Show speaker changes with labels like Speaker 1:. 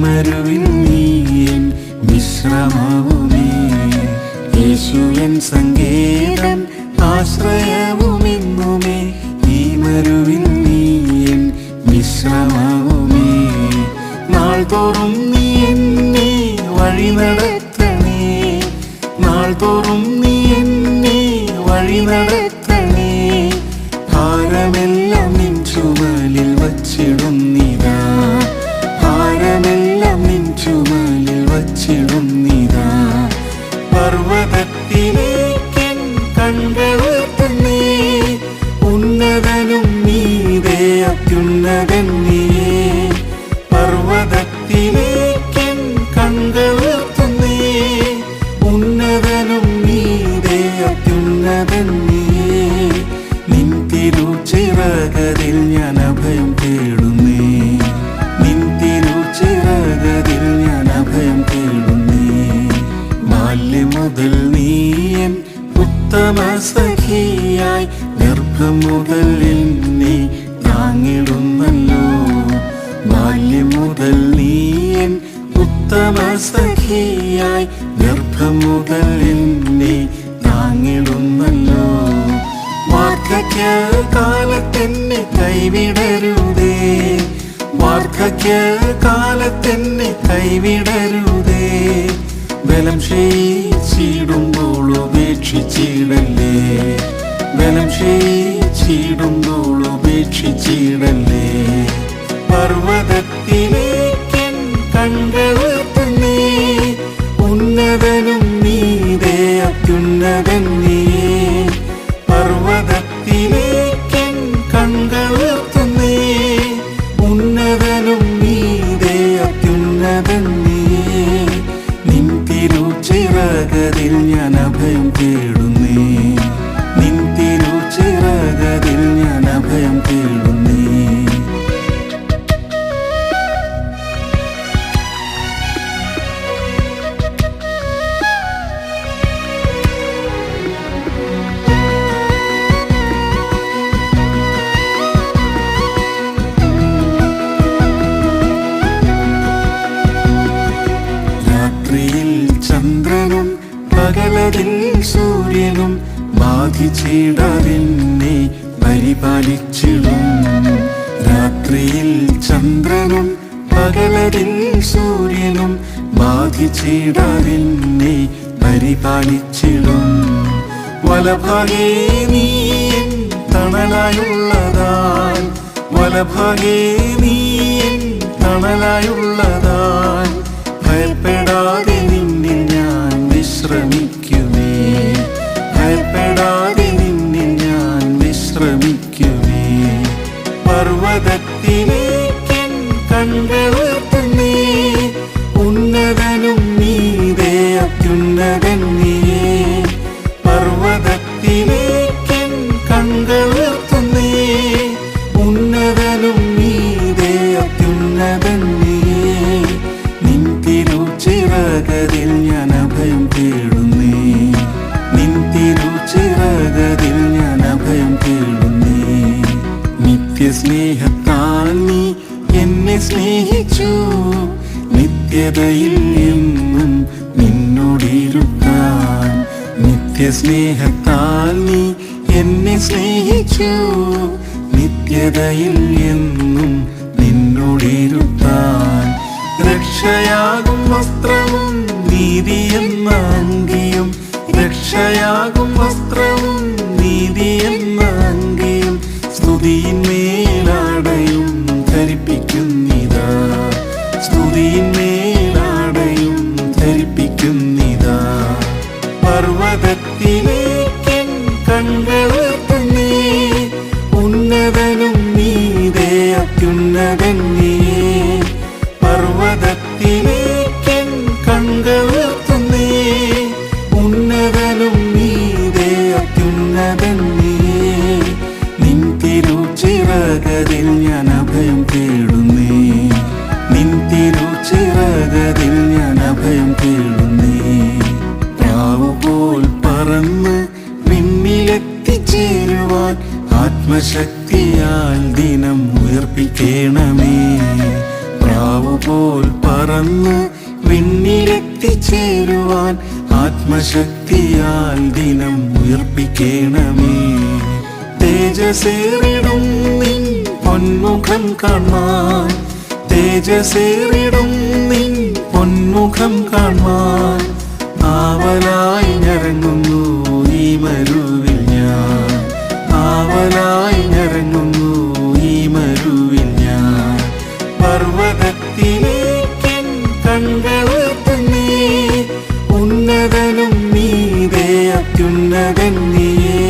Speaker 1: മരുവിൽ നീയൻ വിശ്രമവുമേ. യേശുവൻ സങ്കേതം ആശ്രയവുമെന്നുമേ. ഈ മരുവിൽ നീയൻ വിശ്രമവുമേ. നാൾ തോറും നീ എന്നെ വഴി നടത്തണേ. നാൾ തോറും നീ എന്നെ വഴി നടത്തണേ. ഭാരമെല്ലാം നിൻ ചുമലിൽ വച്ചിടുന്നിതാ. ഭാരമെല്ലാം നിൻ ചുമലിൽ വച്ചിടുന്നിതാ. പർവ്വതത്തിലേക്കൻ കൺകളുയർത്തുന്നേ. ഉന്നതനും നീതേ അത്യുന്നതൻ നീയേ. പർവ്വതത്തിലേക്കൻ കൺകളുയർത്തുന്നേ. ഉന്നതനും നീതേ അത്യുന്നതൻ നീയേ. നിൻ തിരുച്ചിറകതിൽ ഞാൻ അഭയം തേടുന്നേ. നിൻ തിരുച്ചിറകതിൽ ഞാൻ അഭയം തേടുന്നേ. ബാല്യം മുതൽ നീയൻ ഉത്തമ സഖിയായി ഗർഭം മുതൽ എന്നെ താങ്ങിടുന്നല്ലോ. ബാല്യം മുതൽ നീയൻ ഉത്തമ സഖിയായി ഗർഭം മുതൽ എന്നെ താങ്ങിടുന്നല്ലോ. വാർദ്ധക്യ കാലത്തെന്നെ കൈവിടരുതേ. വാർദ്ധക്യ കാലത്തെന്നെ കൈവിടരുതേ. ബലം ക്ഷയിച്ചിടുമ്പോൾ ഉപേക്ഷിച്ചിടല്ലേ. ബലം ക്ഷയിച്ചിടുമ്പോൾ ഉപേക്ഷിച്ചിടല്ലേ. പർവ്വതത്തിലേക്കൻ കൺകളുയർത്തുന്നേ. ഉന്നതനും നീതേ അത്യുന്നതൻ നീയേ. പർവ്വതത്തിലേക്കൻ കൺകളുയർത്തുന്നേ. ഉന്നതനും നീതേ അത്യുന്നതൻ നീയേ. നിൻ തിരുച്ചിറകതിൽ ഞാൻ അഭയം തേടുന്നേ. നിൻ തിരുച്ചിറകതിൽ ഞാൻ അഭയം തേടുന്നേ. രാത്രിയിൽ ചന്ദ്രനും പകലതിൽ സൂര്യനും ബാധിച്ചിടാതെന്നെ പരിപാലിച്ചിടും. രാത്രിയിൽ ചന്ദ്രനും പകലതിൽ സൂര്യനും ബാധിച്ചിടാതെന്നെ പരിപാലിച്ചിടും. വലഭാഗേ നീയൻ തണലായുള്ളതാൻ. വലഭാഗേ നീയൻ തണലായുള്ളതാൻ. ഭയപ്പെടാതെ നിന്നിൽ ഞാൻ വിശ്രമിക്കുമേ. ഭയപ്പെടാതെ നിന്നിൽ ഞാൻ വിശ്രമിക്കുമേ. പർവ്വതത്തിലേക്കൻ കൺകളുയർത്തുന്നേ. ഉന്നതനും നീതേ അത്യുന്നതൻ നീയേ. പർവ്വതത്തിലേക്കൻ കൺകളുയർത്തുന്നേ. ഉന്നതനും നീതേ അത്യുന്നതൻ നീയേ. നിൻ തിരുച്ചിറകതിൽ ഞാൻ അഭയം തേടുന്നേ. നിൻ തിരുച്ചിറകതിൽ ഞാൻ അഭയം തേടുന്നേ. നിത്യസ്നേഹത്താൽ നീ എന്നെ സ്നേഹിച്ചു. നിത്യതയിൽ എന്നും നിന്നോടിരുത്താൻ. നിത്യസ്നേഹത്താൽ നീ എന്നെ സ്നേഹിച്ചു. നിത്യതയിൽ എന്നും നിന്നോടിരുത്താൻ. രക്ഷയാകും വസ്ത്രവും നീതിയെന്ന അങ്കിയും. രക്ഷയാകും വസ്ത്രവും നീതിയെന്ന അങ്കിയും. സ്തുതിയിന്മേലാടയും ധരിപ്പിക്കുന്നിതാ. സ്തുതിയിന്മേലാടയും ധരിപ്പിക്കുന്നിതാ. പർവ്വതത്തിലേക്കൻ കൺകളുയർത്തുന്നേ. ഉന്നതനും നീതേ അത്യുന്നതൻ നീയേ. പർവ്വതത്തിലേക്കൻ കൺകളുയർത്തുന്നേ. ഉന്നതനും നീതേ അത്യുന്നതൻ നീയേ. നിൻ തിരുച്ചിറകതിൽ ഞാൻ അഭയം തേടുന്നേ. നിൻ തിരുച്ചിറകതിൽ ഞാൻ അഭയം തേടുന്നേ. പ്രാവുപോൽ പറന്ന് വിണ്ണിലെത്തിച്ചേരുവാൻ ആത്മശക്തിയാൽ ദിനം ഉയർപ്പിക്കണമേ. പ്രാവു പോൽ പറന്ന് വിണ്ണിലെത്തിച്ചേരുവാൻ ആത്മശക്തിയാൽ ദിനം ഉയർപ്പിക്കണമേ. തേജസേറിടും നിൻ പൊന്മുഖം കാണാൻ, തേജസേറിടും നിൻ പൊന്മുഖം കാണാൻ ആവലായി ഞരങ്ങുന്നു ഈ മരുവിൽ ഞാൻ, ആവലായി ഞരങ്ങുന്നു ഈ മരുവിൽ ഞാൻ. പർവ്വതത്തിലേക്കൻ കൺകളുയർത്തുന്നേ, ഉന്നതനും നീതേ അത്യുന്നതൻ നീയേ.